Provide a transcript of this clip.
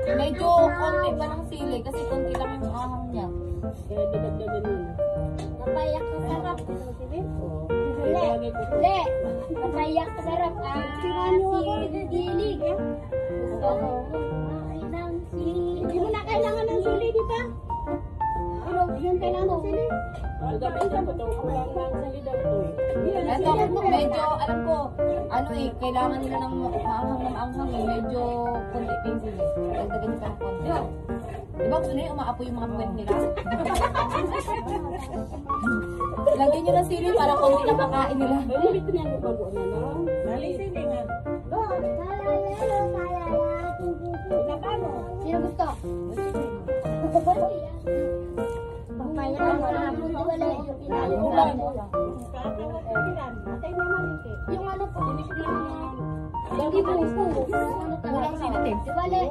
Medyo konti ba ng sili kasi konti lang yung ahang niya. Kaya dinagdagan yun. Papayak na sarap. Oo. Le, papayak na sarap. Silig. Gusto ko. Ay, ng sili. Hindi mo na kailangan ng sili, di ba? Pero yun kailangan ng sili. Ang gamit na po ito. Kulang lang sa lidaw ito eh. Ito, medyo, alam ko, ano eh, kailangan nila ng maanghang eh. Medyo konti pa yung sili. Dagdagan nyo pa ng konti. Diba gusto nila umaapoy yung mga puwet nila? Lagyan nyo ng sili para konti na makain nila. Malimit na yung bago na lang. Sili nga. Sino gusto? Papaya na marami na wala yung pinalimutan mo. Yung ano po, hindi po. Walang sinit eh. Di ba, Le?